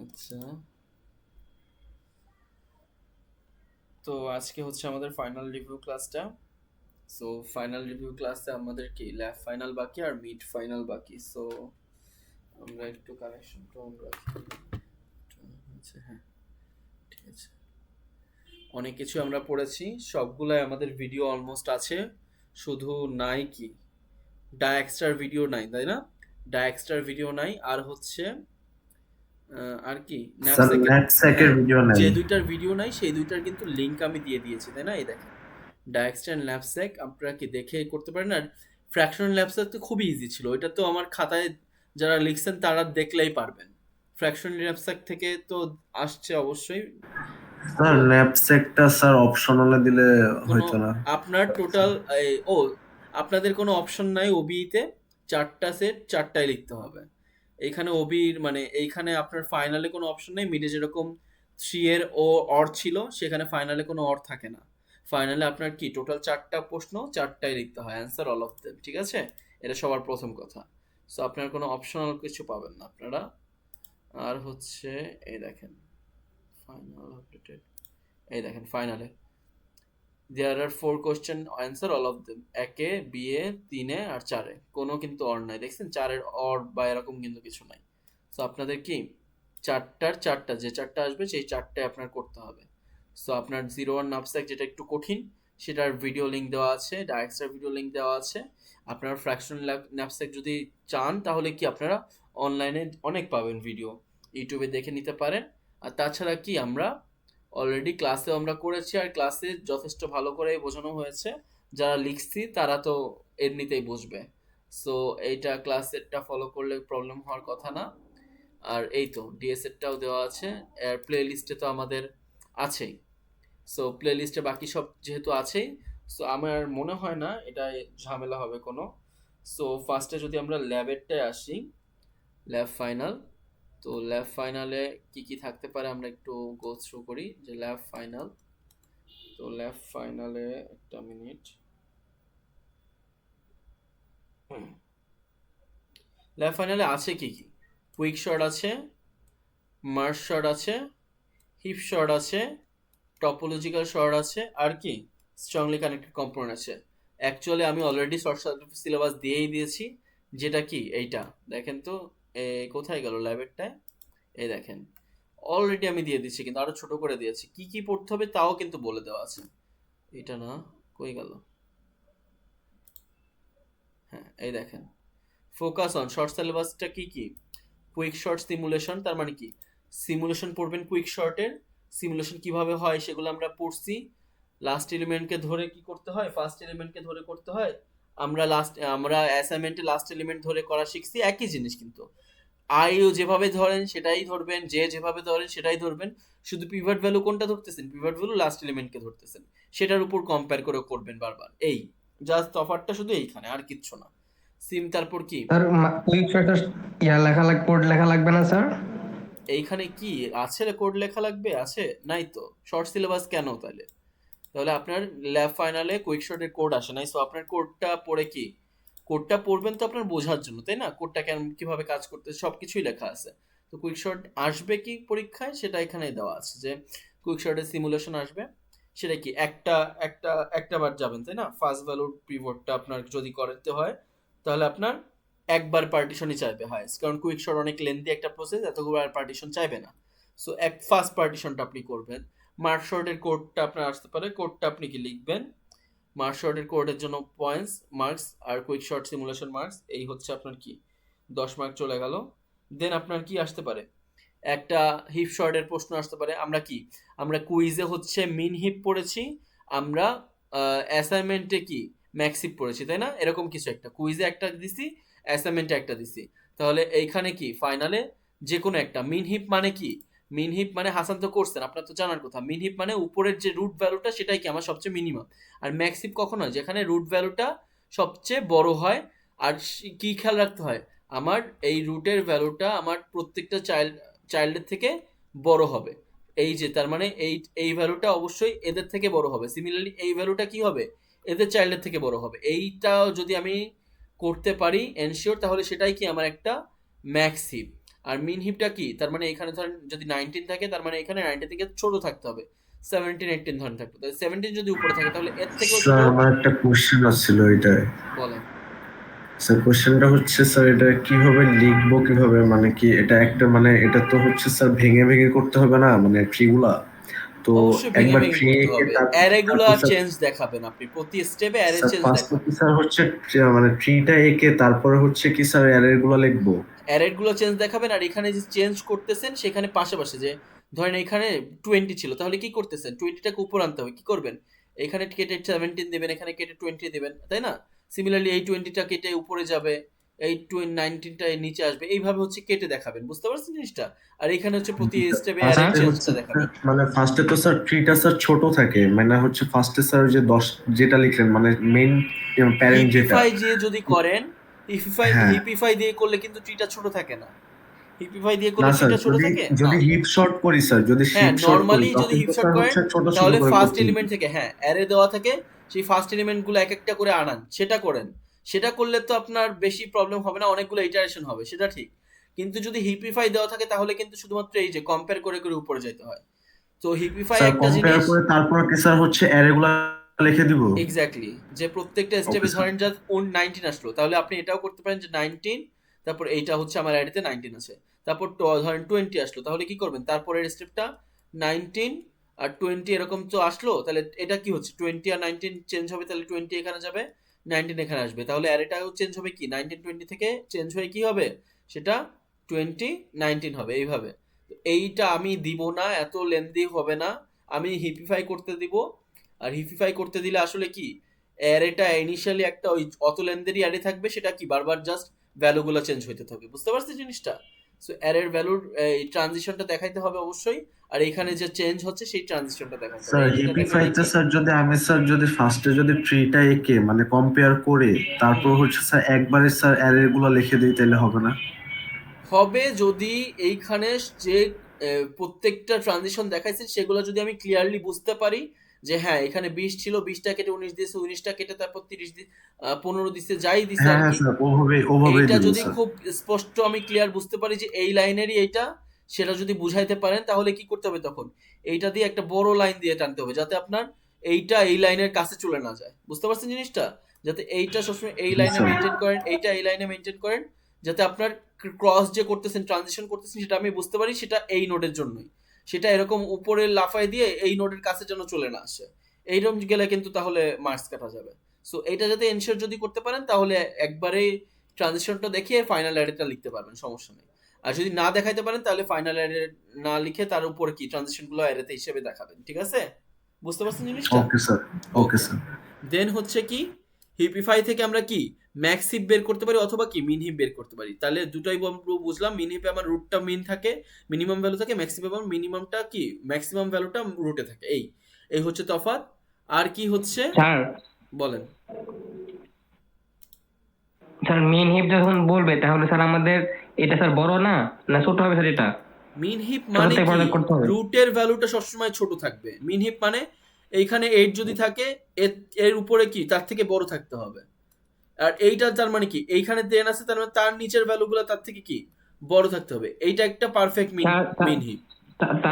আচ্ছা, তো আজকে হচ্ছে আমাদের ফাইনাল রিভিউ ক্লাসটা। সো ফাইনাল রিভিউ ক্লাসে আমাদের কি ল্যাব ফাইনাল বাকি আর মিড ফাইনাল বাকি। সো আমরা একটু কানেকশনটা অন রাখি। আচ্ছা, হ্যাঁ, ঠিক আছে। অনেক কিছু আমরা পড়েছি, সবগুলাই আমাদের ভিডিও অলমোস্ট আছে। শুধু নাই কি ডায়াক্সটার ভিডিও নাই, তাই না? ডায়াক্সটার ভিডিও নাই, আর হচ্ছে আর কি স্যার ন্যাপস্যাকের। ন্যাপস্যাকের হ্যাঁ, ভিডিও নেন। যে দুইটার ভিডিও নাই সেই দুইটার কিন্তু লিংক আমি দিয়ে দিয়েছি, তাই না? এই দেখেন, ডায়াক্সটা অ্যান্ড ল্যাপস্যাক আপনারা কি দেখে করতে পারেন। আর ফ্র্যাকশন ল্যাপস্যাক তো খুবই ইজি ছিল, ওইটা তো আমার খাতায় যারা লিখছেন তারা দেখলেই পারবেন। ফ্র্যাকশন ল্যাপস্যাক থেকে তো আসছে অবশ্যই। স্যার তো ন্যাপস্যাকটা স্যার অপশনালে দিলে কোনো হয়তো না। আপনার টোটাল ও আপনাদের কোনো অপশন নাই ওবিতে। চারটা সেট চারটায় লিখতে হবে। এইখানে ওবির মানে এইখানে আপনার ফাইনালে কোনো অপশন নেই। মিডে যেরকম থ্রি এর ও অর ছিল, সেখানে ফাইনালে কোনো অর থাকে না। ফাইনালে আপনার কি টোটাল চারটা প্রশ্ন, চারটায় লিখতে হয় অ্যান্সার অল অফ দেম, ঠিক আছে? এটা সবার প্রথম কথা। সো আপনার কোনো অপশনাল কিছু পাবেন না আপনারা। আর হচ্ছে এই দেখেন ফাইনাল আপডেটেড, এই দেখেন ফাইনালে there are four question answer all of them. একে, বিয়ে, তিনে আর চারে কোনো কিন্তু অর নাই, দেখছেন? চারের অর বা এরকম কিন্তু কিছু নাই। সো আপনাদের কি চারটার চারটা, যে চারটা আসবে সেই চারটায় আপনার করতে হবে। সো আপনার জিরো ওয়ান নাপস্যাক যেটা একটু কঠিন, সেটার ভিডিও লিঙ্ক দেওয়া আছে, ডায়াক্সটার ভিডিও লিঙ্ক দেওয়া আছে। আপনার ফ্র্যাকশন ন্যাপস্যাক যদি চান তাহলে কি আপনারা অনলাইনে অনেক পাবেন ভিডিও, ইউটিউবে দেখে নিতে পারেন। আর তাছাড়া কি আমরা অলরেডি ক্লাসে আমরা করেছি, আর ক্লাসে যথেষ্ট ভালো করে বোঝানো হয়েছে। যারা লিখছি তারা তো এমনিতেই বুঝবে। সো এইটা ক্লাসেরটা ফলো করলে প্রবলেম হওয়ার কথা না। আর এই তো ডিএসএরটাও দেওয়া আছে, এর প্লে লিস্টে তো আমাদের আছেই। সো প্লে লিস্টে বাকি সব যেহেতু আছেই, সো আমার মনে হয় না এটা ঝামেলা হবে কোনো। সো ফার্স্টে যদি আমরা ল্যাবেরটায় আসি, ল্যাব ফাইনাল। তো ল্যাব ফাইনালে কি কি থাকতে পারে আমরা একটু গো থ্রু করি যে ল্যাব ফাইনাল। তো ল্যাব ফাইনালে একটা মিনিট। ল্যাব ফাইনালে আছে কি কি? কুইক শট আছে, মার্স শট আছে, হিপ শট আছে, টপোলজিক্যাল শর্ট আছে, আর কি স্ট্রংলি কানেক্টেড কম্পোনেন্ট আছে। অ্যাকচুয়ালি আমি অলরেডি শর্ট সার্কিট সিলেবাস দিয়েই দিয়েছি, যেটা কি এইটা দেখেন তো। কোথায় গেল ল্যাবেরটায়? এই দেখেন, অলরেডি আমি দিয়ে দিচ্ছি, কিন্তু আরো ছোট করে দিয়েছি। কি কি পড়তে হবে তাও কিন্তু বলে দেওয়া আছে। এটা না, কই গেল? হ্যাঁ, এই দেখেন, ফোকাস অন শর্ট সিলেবাসটা কি কি? কুইক শর্ট সিমুলেশন, তার মানে কি সিমুলেশন পড়বেন কুইক শর্টের। সিমুলেশন কিভাবে হয় সেগুলো আমরা পড়ছি। লাস্ট এলিমেন্টকে ধরে কি করতে হয়, ফার্স্ট এলিমেন্টকে ধরে করতে হয়। আমরা অ্যাসাইনমেন্টে লাস্ট এলিমেন্ট ধরে করা শিখছি, একই জিনিস কিন্তু। আইও যেভাবে ধরেন সেটাই ধরবেন, যে যেভাবে ধরেন সেটাই ধরবেন। শুধু পিভট ভ্যালু কোনটা ধরতেছেন, পিভট ভ্যালু লাস্ট এলিমেন্টকে ধরতেছেন, সেটার উপর কম্পেয়ার করে করবেন বারবার। এই জাস্ট তফাৎটা শুধু এইখানে, আর কিচ্ছু না। সিম তারপর কি স্যার কুইক শর্টের কোড লেখা লাগবে না স্যার? এইখানে কি আছে রে? কোড লেখা লাগবে? আছে? নাই তো। শর্ট সিলেবাস কেন তাহলে? তাহলে আপনার ল্যাব ফাইনালে কুইক শর্টের কোড আসে নাই। সো আপনার কোডটা পড়ে কি, কোডটা পড়বেন তো আপনার বোঝার জন্য, তাই না? কোডটা কেন কিভাবে কাজ করতে সবকিছুই লেখা আছে। তো কুইক শর্ট আসবে কি পরীক্ষায় সেটা এখানে দেওয়া আছে, যে কুইক শর্টের সিমুলেশন আসবে। সেটা কি একটা একটা একটা বার যাবেন, তাই না? ফার্স্ট ভ্যালুর পিভটটা আপনার যদি করতে হয় তাহলে আপনার একবার পার্টিশনই চাইবে হাইয়েস্ট, কারণ কুইক শর্ট অনেক লেন্দি একটা প্রসেস, এতগুলো আর পার্টিশন চাইবে না। সো এক ফার্স্ট পার্টিশনটা আপনি করবেন। মার্ক শর্টের কোডটা আপনার আসতে পারে, কোডটা আপনি কি লিখবেন? মার্ক শর্টের কোডের জন্য পয়েন্টস মার্কস, আর কুইক শর্ট সিমুলেশন মার্কস, এই হচ্ছে আপনার কি 10 মার্ক চলে গেল। দেন আপনার কি আসতে পারে, একটা হিপ শর্টের প্রশ্ন আসতে পারে। আমরা কুইজে হচ্ছে মিন হিপ পড়েছি, আমরা অ্যাসাইনমেন্টে কি ম্যাক্স হিপ পড়েছি, তাই না? এরকম কিছু একটা কুইজে একটা দিছি, অ্যাসাইনমেন্টে একটা দিছি। তাহলে এইখানে কি ফাইনালে যে কোনো একটা মিন হিপ মানে কি? মিন হিপ মানে হাসান তো করছেন, আপনার তো জানার কথা। মিন হিপ মানে উপরের যে রুট ভ্যালুটা সেটাই কি আমার সবচেয়ে মিনিমাম। আর ম্যাক্স হিপ কখন হয়? যেখানে রুট ভ্যালুটা সবচেয়ে বড় হয়। আর কি খেয়াল রাখতে হয়, আমার এই রুটের ভ্যালুটা আমার প্রত্যেকটা চাইল্ডের থেকে বড় হবে। এই যে তার মানে এই ভ্যালুটা অবশ্যই এদের থেকে বড় হবে। সিমিলারলি এই ভ্যালুটা কি হবে, এদের চাইল্ডের থেকে বড় হবে। এইটা যদি আমি করতে পারি এনশিওর, তাহলে সেটাই কি আমার একটা ম্যাক্স হিপ। আর মিন হিপটা কি, তার মানে এখানে ধরেন যদি 19 থাকে তার মানে এখানে 19 থেকে ছোট থাকতে হবে, 17 18 ধরেন থাকতো, তাহলে 17 যদি উপরে থাকে তাহলে এর থেকেও ছোট। স্যার আমার একটা কোশ্চেন আসছিল এটাই। বলেন। স্যার কোশ্চেনটা হচ্ছে স্যার এটা কিভাবে লিখবো, কিভাবে মানে কি এটা একটা মানে এটা তো হচ্ছে স্যার ভেঙে ভেঙে করতে হবে না মানে ট্রিগুলা, তো অবশ্যই ভেঙে একবার ভেঙে ট্রি করতে এঁকে হবে, তারপর অ্যারেগুলো স্যার চেঞ্জ দেখাবেন আপনি, প্রতি স্টেপে অ্যারে স্যার চেঞ্জ ফার্স্টে কি দেখাবেন। স্যার হচ্ছে মানে ট্রিটা এঁকে তারপরে হচ্ছে কি স্যার অ্যারে গুলা লিখবো? অ্যারের গুলো চেঞ্জ দেখাবেন, আর এখানে যে চেঞ্জ করতেছেন সেখানে পাশাপাশি যে ধরেন এখানে 20 ছিল, তাহলে কি করতেছেন 20টাকে উপর আনতে হবে, কি করবেন এখানে কেটে 17 দেবেন, এখানে কেটে 20 দেবেন, তাই না? সিমিলারলি এই 20টা কেটে উপরে যাবে, এই 19টা নিচে আসবে, এইভাবে হচ্ছে কেটে দেখাবেন, বুঝতে পারছেন জিনিসটা? আর এখানে হচ্ছে প্রতি স্টেপে অ্যারে স্যার ফার্স্টে হচ্ছে চেঞ্জটা দেখাবেন। মানে ফার্স্টে তো স্যার ট্রিটা স্যার ছোট থাকে, মানে হচ্ছে ফার্স্টে স্যার যে 10 যেটা লিখলেন মানে মেইন প্যারেন্ট যেটা। হিপিফাই দিয়ে যদি করেন, হিপিফাই হ্যাঁ হিপিফাই দিয়ে করলে কিন্তু ট্রিটা ছোট থাকে না। হিপিফাই দিয়ে না করলে স্যার, ট্রিটা ছোট যদি থাকে না। যদি হিপ শর্ট করি স্যার, যদি হ্যাঁ, হিপ শর্ট করি নরমালি যদি তখন হিপ তো শর্ট স্যার করেন হচ্ছে ছোট ছোট তাহলে করে ফার্স্ট করতে হবে। এলিমেন্ট থেকে, হ্যাঁ, অ্যারে দেওয়া থাকে, সেই ফার্স্ট এলিমেন্টগুলো এক একটা করে আনান, সেটা করেন। সেটা করলে তো আপনার বেশি প্রবলেম হবে না, অনেকগুলো ইটারেশন হবে, সেটা ঠিক। কিন্তু যদি হিপিফাই দেওয়া থাকে তাহলে কিন্তু শুধুমাত্র এই যে কম্পেয়ার করে করে উপরে যেতে হয়। তো হিপিফাই স্যার একটা কম্পেয়ার জিনিস। করে তারপর কি স্যার হচ্ছে অ্যারে গুলা লিখে দিব? এক্স্যাক্টলি, যে প্রত্যেকটা ওকে স্টেপে স্যার। ধরেন যা 19 আসলো, তাহলে আপনি এটাও করতে পারেন যে 19, তারপর এইটা হচ্ছে আমার অ্যারেতে 19 আছে, তারপর ধরেন 20 আসলো, তাহলে কি করবেন তারপরের স্টেপটা 19 আর 20 এরকম তো আসলো, তাহলে এটা কি হচ্ছে 20 আর 19 চেঞ্জ হবে, তাহলে 20 এখানে যাবে, 19 এখানে আসবে, তাহলে অ্যারেটাও চেঞ্জ হবে, কি 19 20 থেকে চেঞ্জ হয়ে কি হবে, সেটা 20 19 হবে, এইভাবে। তো এইটা আমি দিব না, এত লেন্দি হবে না, আমি হিপিফাই করতে দিব। আর হিপিফাই করতে দিলে আসলে কি, অ্যারেটা ইনিশিয়ালি একটা ওই অত লেন্দেরই অ্যারে থাকবে, সেটা কি বারবার জাস্ট ভ্যালুগুলো চেঞ্জ হইতে থাকবে, বুঝতে পারছিস জিনিসটা? সো অ্যারের ভ্যালুর এই ট্রানজিশনটা দেখাইতে হবে অবশ্যই, আর এখানে যে চেঞ্জ হচ্ছে সেই ট্রানজিশনটা দেখাতে হবে, স্যার এই দুটার জন্য হিপিফাইতে লিখি। স্যার যদি আমি স্যার যদি ফার্স্টে যদি ট্রিটা এঁকে মানে কম্পেয়ার করে তারপর হুম। হচ্ছে স্যার একবারে স্যার অ্যারে গুলা লিখে দিই তাহলে হবে না? হবে যদি এইখানে যে প্রত্যেকটা ট্রানজিশন দেখাইছে সেগুলো যদি আমি ক্লিয়ারলি বুঝতে পারি, যে হ্যাঁ এখানে 20 ছিল, 20টা কেটে 19 দিয়েছে, 19টা কেটে তারপর 30 15 দিছে, যাই দিছে হ্যাঁ আর হ্যাঁ কি, স্যার, ওভাবেই ওভাবেই এইটা দিব যদি স্যার। খুব স্পষ্ট আমি ক্লিয়ার বুঝতে পারি যে এই লাইনেরই এইটা, সেটা যদি বুঝাইতে পারেন তাহলে কি করতে হবে তখন, এইটা দিয়ে একটা বড় লাইন দিয়ে টানতে হবে, যাতে আপনার এইটা এই লাইনের কাছে চলে না যায়, বুঝতে পারছেন জিনিসটা? যাতে এইটা সবসময় এই জি লাইনে স্যার। মেনটেন করেন, এইটা এই লাইনে মেনটেন করেন, যাতে আপনার ক্রস যে করতেছেন, ট্রানজিশন করতেছেন, সেটা আমি বুঝতে পারি সেটা এই নোডের জন্যই, সেটা এরকম উপরে লাফাই দিয়ে এই নোডের কাছে যেন চলে না আসে, এইরকম গেলে কিন্তু তাহলে মার্কস কাটা যাবে। সো এইটা যাতে এনশিওর যদি করতে পারেন তাহলে একবারেই ট্রানজিশনটা দেখিয়ে ফাইনাল অ্যারেটা লিখতে পারবেন, সমস্যা নেই। আর যদি না দেখাইতে পারেন তাহলে ফাইনাল অ্যারে না লিখে তার উপর কি ট্রানজিশনগুলো অ্যারেতে হিসেবে দেখাবেন, ঠিক আছে? বুঝতে পারছেন জিনিসটা? Okay sir. ওকে ওকে। স্যার। দেন হচ্ছে কি, হিপিফাই থেকে আমরা কি ম্যাক্স হিপ বের করতে পারি অথবা কি মিন হিপ বের করতে পারি, তাহলে দুটাই বুঝলাম। মিন হিপে আমার রুটটা মিন থাকে, মিনিমাম ভ্যালু থাকে, ম্যাক্স হিপে আমার মিনিমামটা কি ম্যাক্সিমাম ভ্যালুটা রুটে থাকে, এই এই হচ্ছে তফাৎ। আর কি হচ্ছে স্যার বলেন। স্যার মেন হিপ যখন বলবে তাহলে স্যার আমাদের এটা স্যার বড় না, না ছোট হবে স্যার? এটা মিন হিপ ছোট মানে থেকে কি, বড় করতে হবে? রুটের ভ্যালুটা সবসময় ছোট থাকবে। মিন হিপ মানে এইখানে 8 যদি থাকে, এর এর উপরে কি তার থেকে বড় থাকতে হবে। আর এইটা তার মানে কি, এইখানে 10 আছে, তার মানে তার নিচের ভ্যালুগুলো তার থেকে কি বড় থাকতে হবে, এইটা একটা পারফেক্ট মিন স্যার মিন হিপ।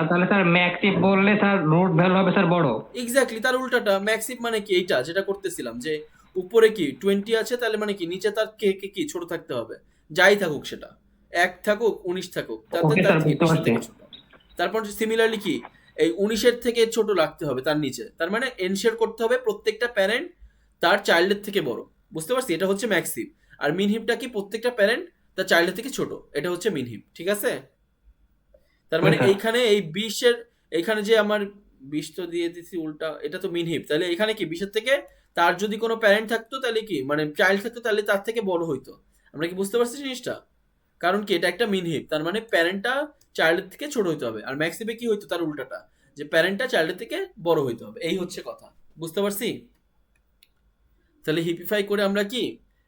তাহলে স্যার ম্যাক্স হিপ বললে স্যার রুট ভ্যালু হবে স্যার বড়? এক্স্যাক্টলি, তার উল্টাটা ম্যাক্সিভ মানে কি, এইটা যেটা করতেছিলাম যে উপরে কি 20 আছে, তাহলে মানে কি নিচে তার কে কে কি ছোট থাকতে হবে, যাই থাকুক সেটা, 1 থাকুক 19 থাকুক, তাতে ওকে তার স্যার, কি বুঝতে 20 পারছি। থেকে ছোট। তারপর সিমিলারলি কি এই 19-এর থেকে ছোট রাখতে হবে তার নিচে, তার মানে এনশিওর করতে হবে প্রত্যেকটা প্যারেন্ট তার চাইল্ডের থেকে বড়, বুঝতে পারছি? এটা হচ্ছে ম্যাক্সিভ। আর মিন হিপটা কি প্রত্যেকটা প্যারেন্ট তার চাইল্ডের থেকে ছোট, এটা হচ্ছে মিন হিপ, ঠিক আছে? তার ওকে মানে স্যার। এইখানে এই 20-এর, এইখানে যে আমার 20 তো দিয়ে দিছি উল্টা, এটা তো মিন হিপ, তাহলে এখানে কি 20-এর থেকে তার যদি কোনো প্যারেন্ট থাকতো তাহলে কি মানে চাইল্ড থাকতো, তাহলে তার থেকে বড় হইতো। আমরা কি বুঝতে পারছি জিনিসটা? কারণ কি এটা একটা মিন হিপ, তার মানে প্যারেন্টটা চাইল্ডের থেকে ছোট হইতে হবে, আর ম্যাক্স হিপে কি হইতো তার উল্টাটা, যে প্যারেন্টটা চাইল্ডের থেকে বড় হইতে হবে, এই হচ্ছে কথা, বুঝতে পারছি? তাহলে হিপিফাই করে আমরা কি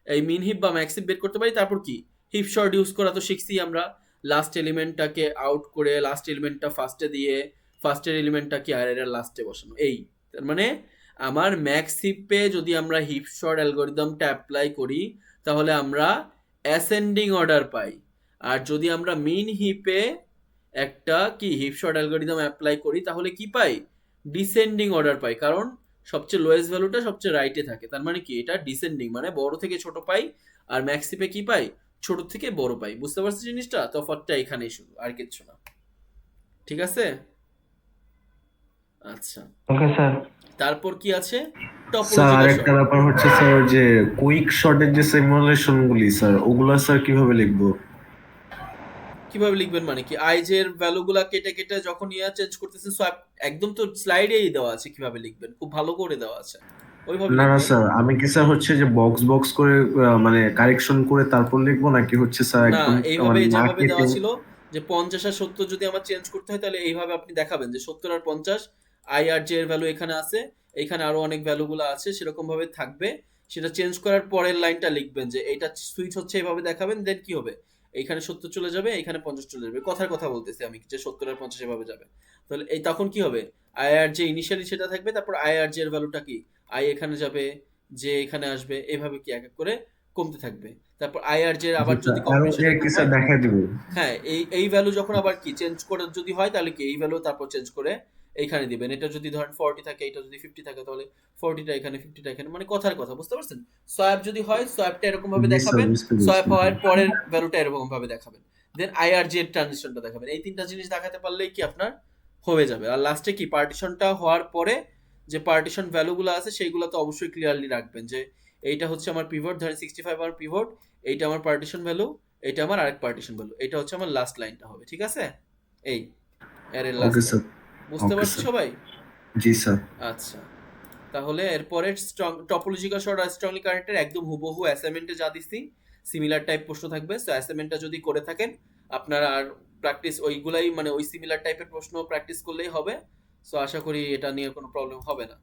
এই মিন হিপ বা ম্যাক্স হিপ বের করতে পারি। তারপর কি হিপ শর্ট ইউজ করা তো শিখছি আমরা, লাস্ট এলিমেন্টটাকে আউট করে লাস্ট এলিমেন্টটা ফার্স্টে দিয়ে ফার্স্টের এলিমেন্টটাকে আর এর লাস্টে বসানো, এই তার মানে আমার ম্যাক্স হিপে যদি আমরা হিপ শর্ট অ্যালগরিদমটা অ্যাপ্লাই করি তাহলে আমরা অ্যাসেন্ডিং অর্ডার পাই। আর যদি আমরা মিন হিপে একটা কি হিপ শর্ট অ্যালগরিদম অ্যাপ্লাই করি তাহলে কি পাই? ডিসেন্ডিং অর্ডার পাই, কারণ সবচেয়ে লোয়েস্ট ভ্যালুটা সবচেয়ে রাইটে থাকে, তার মানে কি এটা ডিসেন্ডিং, মানে বড় থেকে ছোট পাই। আর ম্যাক্স হিপে কি পাই? ছোট থেকে বড় পাই। বুঝতে পারছি জিনিসটা? তফাৎটা এখানেই শুধু, আর কিচ্ছু না। ঠিক আছে? আচ্ছা, ওকে স্যার। তারপর কি আছে? স্যার টপোলজিক্যাল আরেকটা শর্ট। ব্যাপার হচ্ছে স্যার ওই যে কুইক শর্টের যে সিমুলেশন গুলি স্যার ওগুলা স্যার কিভাবে লিখবো? কিভাবে লিখবেন মানে কি? আইজের ভ্যালুগুলা কেটে কেটে যখন চেঞ্জ করতেছেন সোয়াপ, একদম তো স্লাইডেই দেওয়া আছে কিভাবে লিখবেন, খুব ভালো করে দেওয়া আছে, ওইভাবে না না লিখবেন। স্যার, আমি কি স্যার হচ্ছে যে বক্স বক্স করে মানে কারেকশন করে তারপর লিখবো, নাকি হচ্ছে স্যার না, একদম এইভাবে মানে না যেভাবে কেটে? দেওয়া ছিল যে 50 আর 70 যদি আমার চেঞ্জ করতে হয় তাহলে এইভাবে আপনি দেখাবেন যে 70 আর 50 আই আর জে এর ভ্যালু এখানে আছে, এখানে আরো অনেক ভ্যালুগুলো আছে সেরকম ভাবে থাকবে। সেটা চেঞ্জ করার পরের লাইনটা লিখবেন যে এইটা সুইচ হচ্ছে, এইভাবে দেখাবেন। দেন কি হবে? এইখানে 70 চলে যাবে, এখানে 50 চলে যাবে। কথার কথা বলতেছি আমি যে 70 আর 50 এভাবে যাবে। তাহলে এই তখন কি হবে? আই আর জে ইনিশিয়ালি সেটা থাকবে, তারপর আই আর জে এর ভ্যালুটা কি, আই এখানে যাবে, জে এখানে আসবে, এইভাবে কি এক এক করে কমতে থাকবে। তারপর আই আর জে আবার যদি আরো কম্বিনেশন যে কি এরকম স্যার হয়, দেখা দিব? হ্যাঁ, এই ভ্যালু যখন আবার কি চেঞ্জ করে যদি হয় তাহলে কি এই ভ্যালু তারপর চেঞ্জ করে এইখানে দিবেন। এটা যদি ধরেন 40 থাকে, এটা যদি 50 থাকে, তাহলে 40টা এখানে 50টা এখানে, মানে কথার কথা, বুঝতে পারছেন? সোয়াপ যদি হয় সোয়াপটা এরকম ভাবে জি স্যার, দেখাবেন, বুঝতে সোয়াপ পেরেছি। হওয়ার পরের ভ্যালুটা এরকম ভাবে দেখাবেন। দেন আই আর জে এর ট্রানজিশনটা দেখাবেন। এই তিনটা জিনিস দেখাতে পারলেই কি আপনার হয়ে যাবে। আর লাস্টে কি পার্টিশনটা হওয়ার পরে যে পার্টিশন ভ্যালুগুলো আছে সেইগুলো তো অবশ্যই ক্লিয়ারলি রাখবেন যে এইটা হচ্ছে আমার পিভট, ধরেন 65 আমার পিভট, এইটা আমার পার্টিশন ভ্যালু, এটা আমার আরেক পার্টিশন ভ্যালু, এটা হচ্ছে আমার লাস্ট লাইনটা হবে। ঠিক আছে? এই এর লাস্ট ওকে লাইন। স্যার। বুঝতে ওকে পারছি স্যার। সবাই? জি স্যার। আচ্ছা, তাহলে এরপরে স্ট্রং টপোলজিক্যাল সর্ট আর স্ট্রংলি কানেক্টেড একদম হুবহু অ্যাসাইনমেন্টে যা দিছি সিমিলার টাইপ প্রশ্ন থাকবে। সো অ্যাসাইনমেন্টটা যদি করে থাকেন আপনারা আর প্র্যাকটিস ওইগুলাই, মানে ওই সিমিলার টাইপের প্রশ্ন প্র্যাকটিস করলেই হবে। সো আশা করি এটা নিয়ে কোনো প্রবলেম হবে না।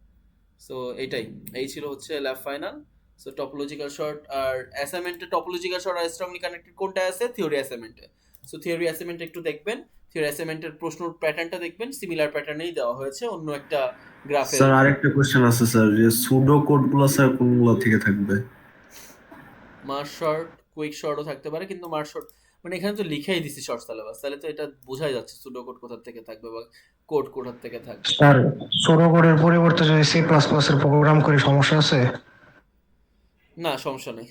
সো এটাই, এই ছিল হচ্ছে lab final. So topological sort আর অ্যাসাইনমেন্টে, টপোলজিক্যাল শর্ট আর স্ট্রংলি কানেক্টেড কোনটা আছে? থিওরি অ্যাসাইনমেন্টে। সো থিওরি অ্যাসাইনমেন্টে একটু দেখবেন, থিওরি অ্যাসাইনমেন্টের প্রশ্ন প্যাটার্নটা দেখবেন, সিমিলার প্যাটার্নেই দেওয়া হয়েছে, অন্য একটা গ্রাফের। স্যার আরেকটা কোশ্চেন আছে স্যার, যে সুডো কোড গুলো স্যার কোনগুলো থেকে থাকবে? মার্চ শর্ট, কুইক শর্টও থাকতে পারে, কিন্তু মার্চ শর্ট মানে এখানে তো লিখেই দিছি শর্ট সিলেবাস, তাহলে তো এটা বোঝাই যাচ্ছে সুডো কোড কোথা থেকে থাকবে বা কোড কোথা থেকে থাকবে। স্যার, ছোট কোডের পরিবর্তে যদি সি প্লাস প্লাস এর প্রোগ্রাম করি সমস্যা আছে? না, সমস্যা নেই।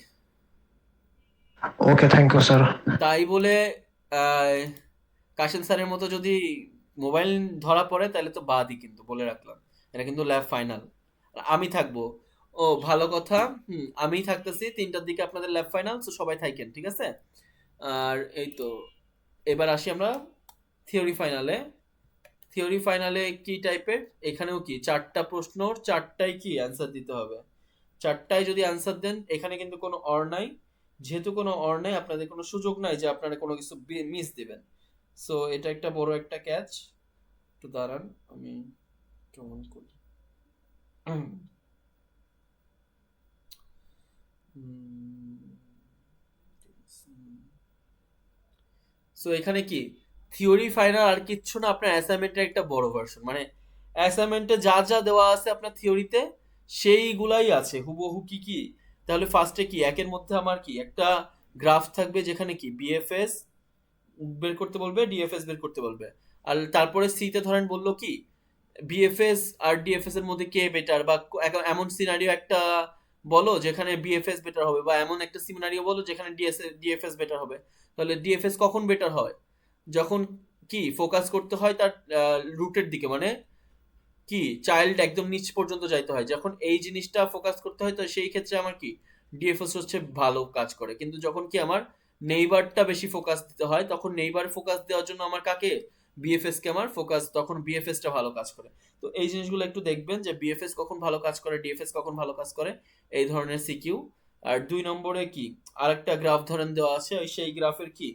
ওকে, থ্যাংক ইউ স্যার। তাই বলে আহ, কাশেম স্যারের মতো যদি মোবাইল ধরা পড়ে তাহলে তো বাদই, কিন্তু বলে রাখলাম এটা কিন্তু ল্যাব ফাইনাল, আমি থাকবো। ও ভালো কথা, আমি থাকতেছি 3টার দিকে আপনাদের ল্যাব ফাইনাল, তো সবাই থাকেন, ঠিক আছে? আর এই তো, এবার আসি আমরা থিওরি ফাইনালে। থিওরি ফাইনালে কি টাইপের? এখানেও কি 4টা প্রশ্ন, 4টাই কি অ্যান্সার দিতে হবে। 4টায় যদি অ্যান্সার দেন, এখানে কিন্তু কোনো অর নাই। যেহেতু কোনো অর নাই, আপনাদের কোনো সুযোগ নাই যে আপনারা কোনো কিছু মিস দিবেন। সো এটা একটা বড় একটা ক্যাচ। একটু দাঁড়ান, আমি কেমন করি। সো এখানে কি থিওরি ফাইনাল আর কিচ্ছু না, আপনার অ্যাসাইনমেন্টের একটা বড় ভার্সন, মানে অ্যাসাইনমেন্টে যা যা দেওয়া আছে আপনার থিওরিতে সেইগুলাই আছে হুবহু। কি কি? তাহলে ফার্স্টে কি একের মধ্যে আমার কি একটা গ্রাফ থাকবে যেখানে কি বিএফএস বের করতে বলবে, ডিএফএস বের করতে বলবে। আর তারপরে সিতে ধরেন বললো কি বিএফএস আর ডিএফএস এর মধ্যে কে বেটার, বা এমন সিনারিও একটা বলো যেখানে বিএফএস বেটার হবে, বা এমন একটা সিনারিও বলো যেখানে ডিএফএস বেটার হবে। তাহলে ডিএফএস কখন বেটার হয়? যখন কি ফোকাস করতে হয় তার রুটের দিকে, মানে কি চাইল্ড একদম নিচ পর্যন্ত যাইতে হয়, যখন এই জিনিসটা ফোকাস করতে হয় তো সেই ক্ষেত্রে আমার কি ডিএফএস হচ্ছে ভালো কাজ করে। কিন্তু যখন কি আমার নেইবারটা বেশি ফোকাস দিতে হয়, তখন নেইবার ফোকাস দেওয়ার জন্য আমার কাকে, বিএফএস কে আমার ফোকাস, তখন বিএফএস টা ভালো কাজ করে। তো এই জিনিসগুলো একটু দেখবেন যে বিএফএস কখন ভালো কাজ করে, ডিএফএস কখন ভালো কাজ করে, এই ধরনের সিকিউ। আর 2 নম্বরে কি আরেকটা গ্রাফ ধরেন দেওয়া আছে, ওই সেই গ্রাফের কি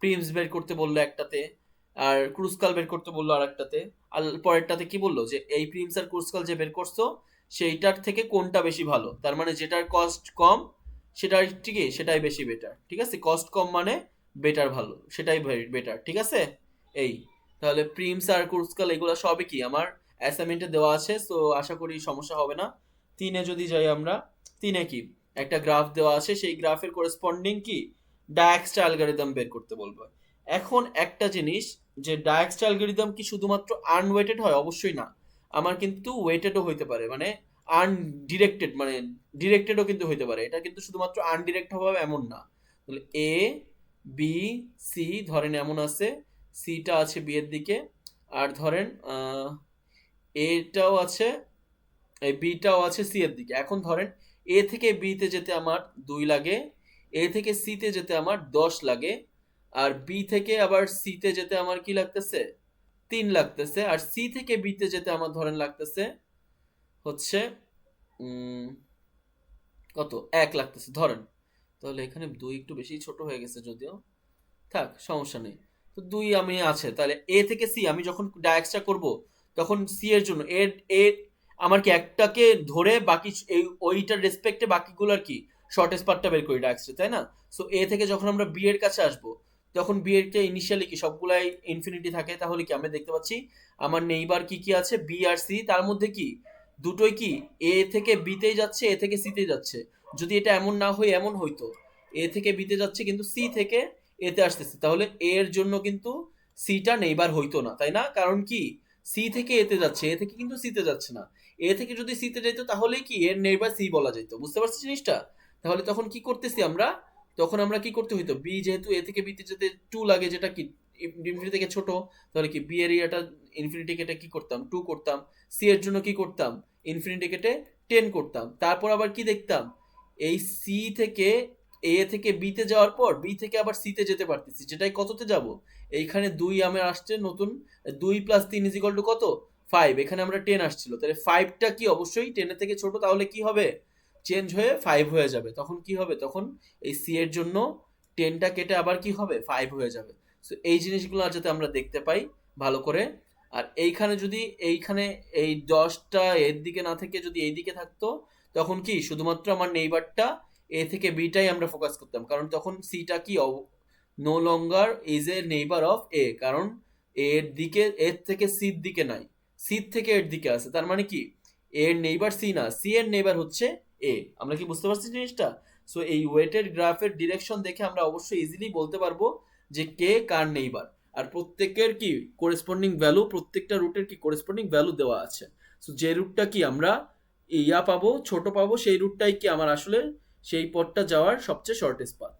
প্রিমস বের করতে বললো একটাতে, আর ক্রুসকাল বের করতে বললো আরেকটাতে। আর পরেরটাতে কি বললো যে এই প্রিমস আর ক্রুসকাল যে বের করছো সেইটার থেকে কোনটা বেশি ভালো, তার মানে যেটার কস্ট কম সেটাই ঠিকই, সেটাই বেশি বেটার। ঠিক আছে? কস্ট কম মানে বেটার, ভালো, সেটাই বেটার। ঠিক আছে? এই, তাহলে প্রিমস আর ক্রুসকাল এগুলো সবই কি আমার অ্যাসাইনমেন্টে দেওয়া আছে, তো আশা করি সমস্যা হবে না। 3-এ যদি যাই আমরা, 3-এ কি একটা গ্রাফ দেওয়া আছে, সেই গ্রাফের করেসপন্ডিং কি ডায়াক্সটা অ্যালগরিদম বের করতে বলবে। এখন একটা জিনিস, যে ডায়াক্সটা অ্যালগরিদম কি শুধুমাত্র আনওয়েটেড হয়? অবশ্যই না, আমার কিন্তু ওয়েটেডও হইতে পারে, মানে আনডিরেক্টেড, মানে ডিরেক্টেডও কিন্তু হইতে পারে। এটা কিন্তু শুধুমাত্র আনডিরেক্ট হবে এমন না। তাহলে এ বি সি ধরেন এমন আছে, সিটা আছে বি এর দিকে, আর ধরেন এটাও আছে, এই বিটাও আছে সি এর দিকে। এখন ধরেন এ থেকে বিতে যেতে আমার 2 লাগে, এ থেকে সিতে যেতে আমার 10 লাগে, আর বি থেকে আবার সিতে যেতে আমার কি লাগতেছে 3 লাগতেছে, আর সি থেকে বিতে যেতে আমার ধরেন লাগতেছে হচ্ছে কত 1 লাগতেছে ধরেন। তাহলে এখানে 2 একটু বেশি ছোট হয়ে গেছে যদিও, থাক সমস্যা নেই। তো 2 আমি আছে, তাহলে এ থেকে সি আমি যখন ডায়াক্সটা করব তখন সি এর জন্য এ আমার কি একটাকে ধরে বাকি ওইটার রেসপেক্টে বাকিগুলোর কি শর্টেস্ট পার্টটা বের করি ডায়াক্সটা, তাই না? সো এ থেকে যখন আমরা বি এর কাছে আসব তখন বি এর কে ইনিশিয়ালি কি সবগুলাই ইনফিনিটি থাকে, তাহলে কি আমরা দেখতে পাচ্ছি আমার নেইবার কি কি আছে বি আর সি, তার মধ্যে কি দুটোই কি এ থেকে বি তেই যাচ্ছে, এ থেকে সি তে যাচ্ছে। যদি এটা এমন না হয়ে এমন হইতো এ থেকে বি তে যাচ্ছে কিন্তু সি থেকে এতে আসতেছে, তাহলে এর জন্য কিন্তু সিটা নেইবার হইতো না, তাই না? কারণ কি সি থেকে এতে যাচ্ছে, এ থেকে কিন্তু সিতে যাচ্ছে না। এ থেকে যদি সিতে যেত তাহলে কি এর নেইবার সি বলা যেত, বুঝতে পারছিস জিনিসটা? তাহলে তখন কি করতেছি আমরা, তখন আমরা কি করতে হইতো, বি যেহেতু এ থেকে বিতে যেতে 2 লাগে, যেটা কি ইনফিনিটি থেকে ছোট, তাহলে কি বি এরিয়াটা ইনফিনিটি কেটে কি করতাম 2 করতাম, সি এর জন্য কি করতাম ইনফিনিটি কেটে 10 করতাম। তারপর আবার কি দেখতাম, এই সি থেকে এ থেকে বি তে যাওয়ার পর বি থেকে আবার সি তে যেতে পারতেছি, যেটাই কততে যাব, এইখানে 2 আমার আসছে নতুন, 2 + 3 = কত 5, এখানে আমরা 10 আসছিল, তাহলে 5টা কি অবশ্যই 10 এর থেকে ছোট, তাহলে কি হবে চেঞ্জ হয়ে 5 হয়ে যাবে। তখন কি হবে, তখন এই সি এর জন্য 10টা কেটে আবার কি হবে 5 হয়ে যাবে। সো এই জিনিসগুলো যাতে আমরা দেখতে পাই ভালো করে। আর এইখানে যদি এইখানে এই 10টা এর দিকে না থেকে যদি এই দিকে থাকতো তখন কি শুধুমাত্র আমার নেইবারটা এ থেকে বিটাই আমরা ফোকাস করতাম, কারণ তখন সিটা কি no longer is a neighbour of A, কারণ এর দিকে এর থেকে সির দিকে নাই, সির থেকে এর দিকে আছে, তার মানে কি এর নেইবার সি না, সি এর নেইবার হচ্ছে এ। আমরা কি বুঝতে পারছি জিনিসটা? সো এই ওয়েটেড গ্রাফের ডিরেকশন দেখে আমরা অবশ্যই ইজিলি বলতে পারবো যে কে কার নেইবার, আর প্রত্যেকের কি করেসপন্ডিং ভ্যালু, প্রত্যেকটা রুটের কি করেসপন্ডিং ভ্যালু দেওয়া আছে। সো যে রুটটা কি আমরা ইয়া পাবো ছোট পাবো, সেই রুটটাই কি আমার আসলে সেই পথটা যাওয়ার সবচেয়ে শর্টেস্ট পাথ।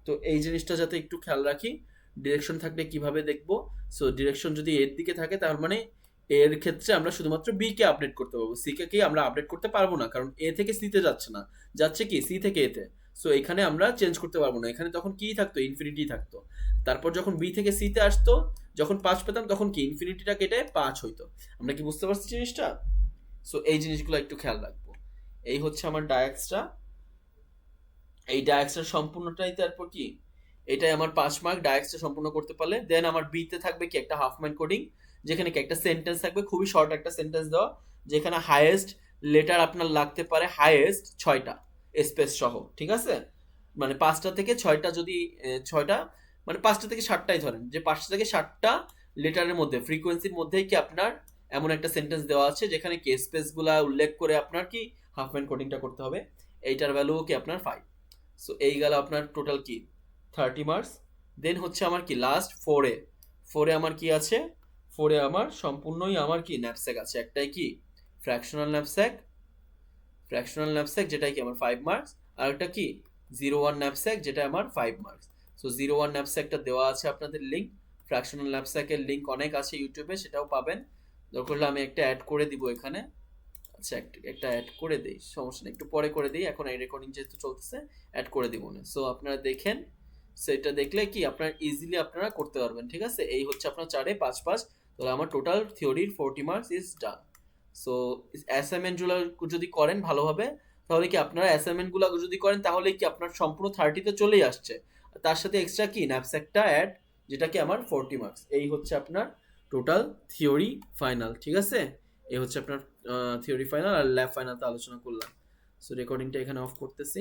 তো এই জিনিসটা যাতে একটু খেয়াল রাখি, ডিরেকশন থাকলে কিভাবে দেখবো। সো ডিরেকশন যদি এর দিকে থাকে তার মানে এর ক্ষেত্রে আমরা শুধুমাত্র বি কে আপডেট করতে পারবো, সি কে কি আমরা আপডেট করতে পারবো না, কারণ এ থেকে সি তে যাচ্ছে না, যাচ্ছে কি সি থেকে এতে। সো এখানে আমরা চেঞ্জ করতে পারবো না, এখানে তখন কি থাকতো ইনফিনিটি থাকতো। তারপর যখন বি থেকে সি তে আসতো, যখন 5 পেতাম তখন কি ইনফিনিটিটা কেটে 5 হইতো। আমরা কি বুঝতে পারছি জিনিসটা? সো এই জিনিসগুলো একটু খেয়াল রাখবো। এই হচ্ছে আমার ডায়াক্সটা, এই ডায়াক্সটা সম্পূর্ণটাই তারপর কি এটাই আমার 5 মার্ক ডায়াক্সটা সম্পূর্ণ করতে পারলে। দেন আমার বি তে থাকবে কি একটা হাফ ম্যান কোডিং, যেখানে কি একটা সেন্টেন্স থাকবে, খুবই শর্ট একটা সেন্টেন্স দেওয়া, যেখানে হাইয়েস্ট লেটার আপনার লাগতে পারে হাইয়েস্ট 6টা স্পেস সহ, ঠিক আছে? মানে 5টা থেকে 6টা, যদি 6টা মানে 5টা থেকে 7টাই ধরেন, যে 5টা থেকে 7টা লেটারের মধ্যে ফ্রিকোয়েন্সির মধ্যেই কি আপনার এমন একটা সেন্টেন্স দেওয়া আছে যেখানে কি স্পেস গুলা উল্লেখ করে আপনার কি হাফ ম্যান কোডিংটা করতে হবে। এইটার ভ্যালু কি আপনার 5। সো এই গেল আপনার টোটাল কি 30 মার্কস। দেন হচ্ছে আমার কি লাস্ট 4 এ আমার কি আছে, 4 এ আমার সম্পূর্ণই আমার কি ন্যাপস্যাক আছে, একটাই কি ফ্র্যাকশনাল ন্যাপস্যাক যেটাই কি আমার 5 মার্কস, আর একটা কি 01 ন্যাপস্যাক যেটা আমার 5 মার্কস। সো 01 ন্যাপস্যাকটা দেওয়া আছে আপনাদের লিঙ্ক, ফ্র্যাকশনাল ন্যাপস্যাকের লিঙ্ক অনেক আছে ইউটিউবে, সেটাও পাবেন। দরকার হলে আমি একটা অ্যাড করে দিব এখানে। আচ্ছা একটা অ্যাড করে দেই, সমস্যা নেই, একটু পরে করে দিই, এখন এই রেকর্ডিং যেহেতু চলতেছে অ্যাড করে দিব না। সো আপনারা দেখেন, সেটা দেখলে কি আপনারা ইজিলি আপনারা করতে পারবেন, ঠিক আছে? এই হচ্ছে আপনার 4 এ 5 তাহলে আমার টোটাল থিওরির 40 মার্কস ইজ ডান। সো অ্যাসাইনমেন্টগুলো যদি করেন ভালোভাবে, তাহলে কি আপনারা অ্যাসাইনমেন্টগুলো যদি করেন তাহলে কি আপনার সম্পূর্ণ 30তে চলেই আসছে, তার সাথে এক্সট্রা কি ন্যাপস্যাকটা অ্যাড, যেটা কি আমার 40 মার্কস। এই হচ্ছে আপনার টোটাল থিওরি ফাইনাল, ঠিক আছে? এই হচ্ছে আপনার থিওরি ফাইনাল, আর ল্যাব ফাইনাল তো আলোচনা করলাম। সো রেকর্ডিংটা এখানে অফ করতেছি।